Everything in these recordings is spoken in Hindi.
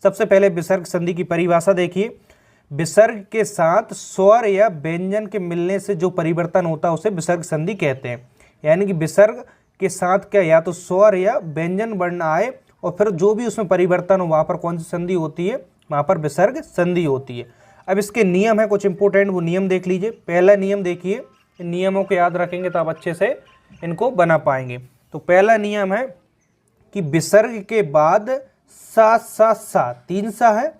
सबसे पहले विसर्ग संधि की परिभाषा देखिए। विसर्ग के साथ स्वर या व्यंजन के मिलने से जो परिवर्तन होता है उसे विसर्ग संधि कहते हैं। यानी कि विसर्ग के साथ क्या या तो स्वर या व्यंजन वर्ण आए और फिर जो भी उसमें परिवर्तन हो वहाँ पर कौन सी संधि होती है, वहाँ पर विसर्ग संधि होती है। अब इसके नियम है कुछ इंपॉर्टेंट, वो नियम देख लीजिए। पहला नियम देखिए, इन नियमों को याद रखेंगे तो आप अच्छे से इनको बना पाएंगे। तो पहला नियम है कि विसर्ग के बाद सा सा सा, तीन सा है,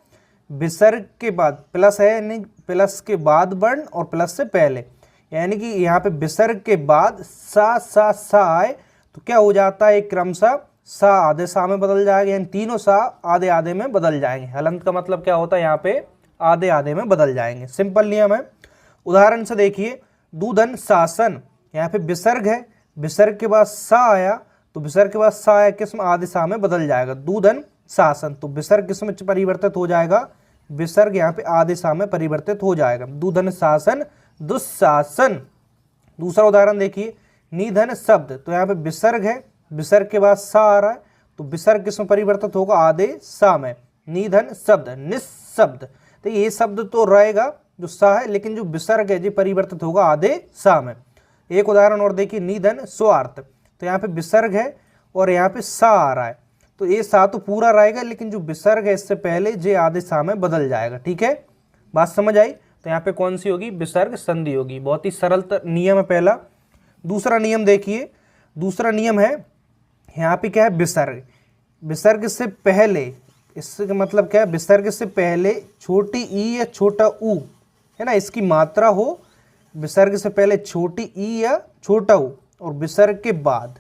विसर्ग के बाद प्लस है, यानी प्लस के बाद वर्ण और प्लस से पहले, यानी कि यहाँ पे विसर्ग के बाद सा सा सा आए तो क्या हो जाता है, एक क्रमशः सा आधे सा में बदल जाएगा, यानी तीनों सा आधे आधे में बदल जाएंगे। हलंत का मतलब क्या होता है, यहाँ पे आधे आधे में बदल जाएंगे। सिंपल नियम है। उदाहरण से देखिए, दूधन शासन, यहाँ पे विसर्ग है, विसर्ग के बाद सा आया तो विसर्ग के बाद सा आया किस में, आधे सा में बदल जाएगा, दूधन शासन। तो विसर्ग किस में परिवर्तित हो जाएगा, विसर्ग यहाँ पे आधे सा में परिवर्तित हो जाएगा, दूधन शासन दुशासन। दूसरा उदाहरण देखिए, निधन शब्द, तो यहाँ पे विसर्ग है, विसर्ग के बाद सा आ रहा है तो विसर्ग किस में परिवर्तित होगा, आधे सा में, निधन शब्द निशब्द। तो ये शब्द तो रहेगा जो सा है, लेकिन जो विसर्ग है जो परिवर्तित होगा आधे सा में। एक उदाहरण और देखिए, निधन स्वार्थ, तो यहाँ पे विसर्ग है और यहाँ पे सा आ रहा है तो ये सा तो पूरा रहेगा, लेकिन जो विसर्ग है इससे पहले जे आधे सा में बदल जाएगा। ठीक है, बात समझ आई। तो यहाँ पे कौन सी होगी, विसर्ग संधि होगी। बहुत ही सरल नियम है पहला। दूसरा नियम देखिए, दूसरा नियम है यहाँ पे क्या है, विसर्ग, विसर्ग से पहले, इसका मतलब क्या है, विसर्ग से पहले छोटी ई या छोटा ऊ है ना, इसकी मात्रा हो, विसर्ग से पहले छोटी ई या छोटा ऊ, और विसर्ग के बाद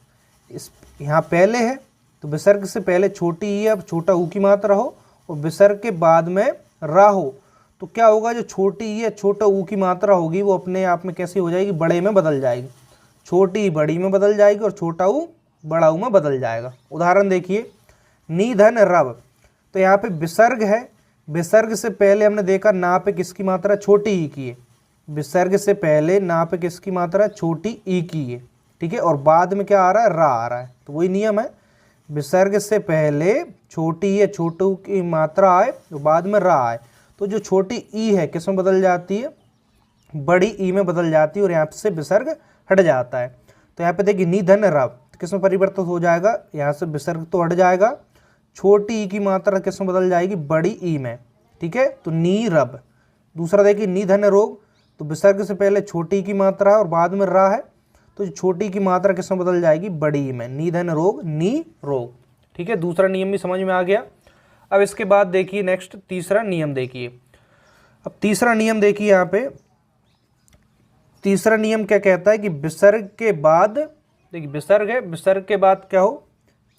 इस यहाँ पहले है तो विसर्ग से पहले छोटी ई या छोटा ऊ की मात्रा हो और विसर्ग के बाद में रा हो, तो क्या होगा, जो छोटी ई या छोटा ऊ की मात्रा होगी वो अपने आप में कैसी हो जाएगी, बड़े में बदल जाएगी, छोटी ई बड़ी में बदल जाएगी और छोटा ऊ बड़ा ऊ में बदल जाएगा। उदाहरण देखिए, निधन रव, तो यहाँ पे विसर्ग है, विसर्ग से पहले हमने देखा ना पे किसकी मात्रा, छोटी ई की है, विसर्ग से पहले ना पे किसकी मात्रा, छोटी ई की है। ठीक है, और बाद में क्या आ रहा है, रा आ रहा है। तो वही नियम है, विसर्ग से पहले छोटी या छोटू की मात्रा आए तो बाद में रा आए, तो जो छोटी ई है किस में बदल जाती है, बड़ी ई में बदल जाती है और यहाँ से विसर्ग हट जाता है। तो यहाँ पे देखिए, निधन रव किस में परिवर्तित हो जाएगा, यहाँ से विसर्ग तो हट जाएगा, छोटी ई की मात्रा किस में बदल जाएगी, बड़ी ई में। ठीक है, तो नी रब। दूसरा देखिए, निधन रोग, तो विसर्ग से पहले छोटी की मात्रा है और बाद में रा है तो छोटी की मात्रा किस में बदल जाएगी, बड़ी में, निधन रोग नी रोग। ठीक है, दूसरा नियम भी समझ में आ गया। अब इसके बाद देखिए नेक्स्ट तीसरा नियम देखिए। अब तीसरा नियम देखिए, यहाँ पे तीसरा नियम क्या कहता है कि विसर्ग के बाद, देखिए विसर्ग है, विसर्ग के बाद क्या हो,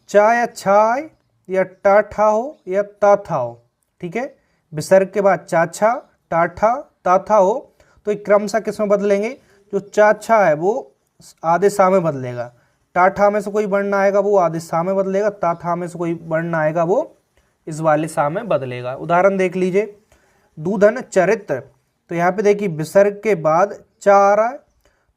चा या छाय या टाठा हो या ताथा हो। ठीक है, विसर्ग के बाद चाछा टाठा ताथा हो तो एक क्रमशः किस में बदलेंगे, जो चाछा है वो आधे सा में बदलेगा, टाठा में से कोई वर्ण आएगा वो आधे सा में बदलेगा, ताथा में से कोई वर्ण आएगा वो इस वाले सा में बदलेगा। उदाहरण देख लीजिए, दूधन चरित्र, तो यहाँ पे देखिए विसर्ग के बाद चा आ रहा है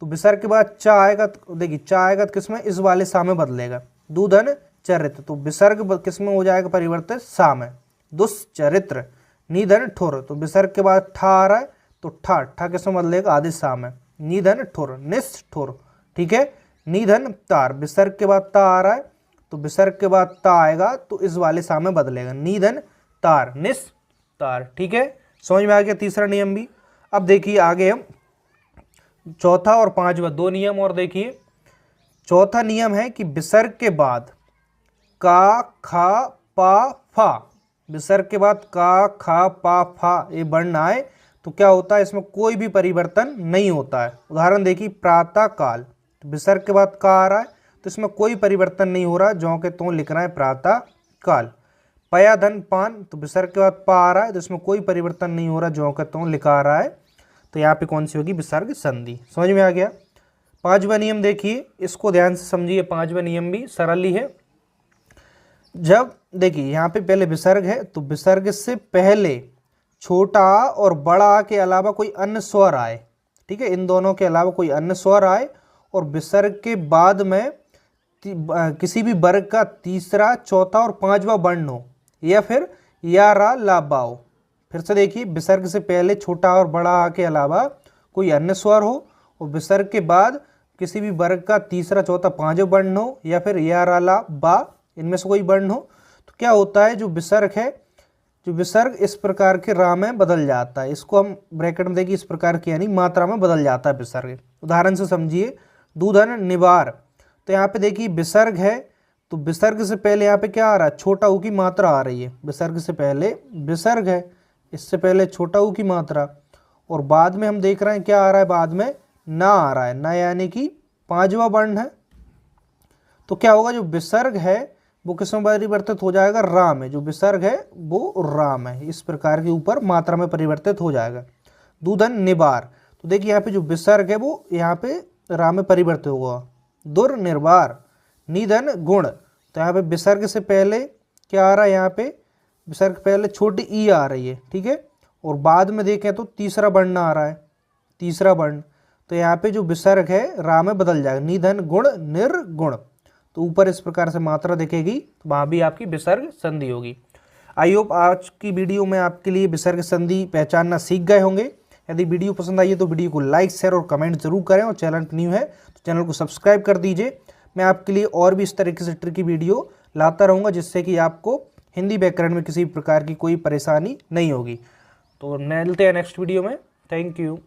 तो विसर्ग के बाद चा आएगा, तो देखिए चा आएगा तो किस में, इस वाले सा में बदलेगा, दूधन चरित्र, तो विसर्ग किस में हो जाएगा परिवर्तित, सा में, दुष्चरित्र। निधन ठुर, तो विसर्ग के बाद ठा आ रहा है तो ठा ठा किस में बदलेगा, आधे सा में, निधन ठुर निष्ठुर। ठीक है, निधन तार, विसर्ग के बाद ता आ रहा है तो विसर्ग के बाद ता आएगा तो इस वाले सा में बदलेगा, निधन तार निस्तार। ठीक है, समझ में आ गया तीसरा नियम भी। अब देखिए आगे हम चौथा और पांचवा, दो नियम और देखिए। चौथा नियम है कि विसर्ग के बाद का खा पा फा, विसर्ग के बाद का खा पा फा ये वर्ण आए तो क्या होता है, इसमें कोई भी परिवर्तन नहीं होता है। उदाहरण देखिए, प्रातः काल, तो विसर्ग के बाद का आ रहा है तो इसमें कोई परिवर्तन नहीं हो रहा, जो के तो लिखना है प्रातः काल। पया धन पान, तो विसर्ग के बाद पा आ रहा है तो इसमें कोई परिवर्तन नहीं हो रहा, जो के तो लिखा आ रहा है, तो यहाँ पे कौन सी होगी, विसर्ग संधि। समझ में आ गया। पांचवा नियम देखिए, इसको ध्यान से समझिए, पांचवा नियम भी सरल ही है। जब देखिए यहाँ पे पहले विसर्ग है तो विसर्ग से पहले छोटा और बड़ा के अलावा कोई अन्य स्वर आए, ठीक है, इन दोनों के अलावा कोई अन्य स्वर आए और विसर्ग के बाद में किसी भी वर्ग का तीसरा, चौथा और पांचवा वर्ण हो, या फिर या रा ला बाओ। फिर से देखिए, विसर्ग से पहले छोटा और बड़ा आ के अलावा कोई अन्य स्वर हो और विसर्ग के बाद किसी भी वर्ग का तीसरा चौथा पांचवा वर्ण हो या फिर या रा ला बा इनमें से कोई वर्ण हो, तो क्या होता है, जो विसर्ग है, जो विसर्ग इस प्रकार के रा में बदल जाता है। इसको हम ब्रैकेट में देखिए, इस प्रकार की यानी मात्रा में बदल जाता है विसर्ग। उदाहरण से समझिए, दूधन निवार। तो यहाँ पे देखिए विसर्ग है, तो विसर्ग से पहले यहाँ पे क्या आ रहा है, छोटा ऊ की मात्रा आ रही है। विसर्ग से पहले विसर्ग है, इससे पहले छोटा ऊ की मात्रा, और बाद में हम देख रहे हैं क्या आ रहा है, बाद में ना आ रहा है, ना यानी कि पांचवा वर्ण है। तो क्या होगा, जो विसर्ग है वो किस में परिवर्तित हो जाएगा, रा में। जो विसर्ग है वो रा में इस प्रकार के ऊपर मात्रा में परिवर्तित हो जाएगा। दूधन निबार। तो देखिए यहाँ पे जो विसर्ग है वो यहाँ पे रा में परिवर्तित होगा। दुर्निर्वार। निधन गुण। तो यहाँ पे विसर्ग से पहले क्या आ रहा है, यहाँ पे विसर्ग पहले छोटी ई आ रही है, ठीक है, और बाद में देखें तो तीसरा वर्ण आ रहा है, तीसरा वर्ण। तो यहाँ पे जो विसर्ग है रा में बदल जाएगा, निधन गुण निर्गुण। तो ऊपर इस प्रकार से मात्रा दिखेगी, तो वहाँ भी आपकी विसर्ग संधि होगी। आई होप आज की वीडियो में आपके लिए विसर्ग संधि पहचानना सीख गए होंगे। यदि वीडियो पसंद आई है तो वीडियो को लाइक, शेयर और कमेंट जरूर करें, और चैनल पर न्यू है तो चैनल को सब्सक्राइब कर दीजिए। मैं आपके लिए और भी इस तरीके से ट्रिकी वीडियो लाता रहूँगा, जिससे कि आपको हिंदी व्याकरण में किसी प्रकार की कोई परेशानी नहीं होगी। तो मिलते हैं नेक्स्ट वीडियो में। Thank you.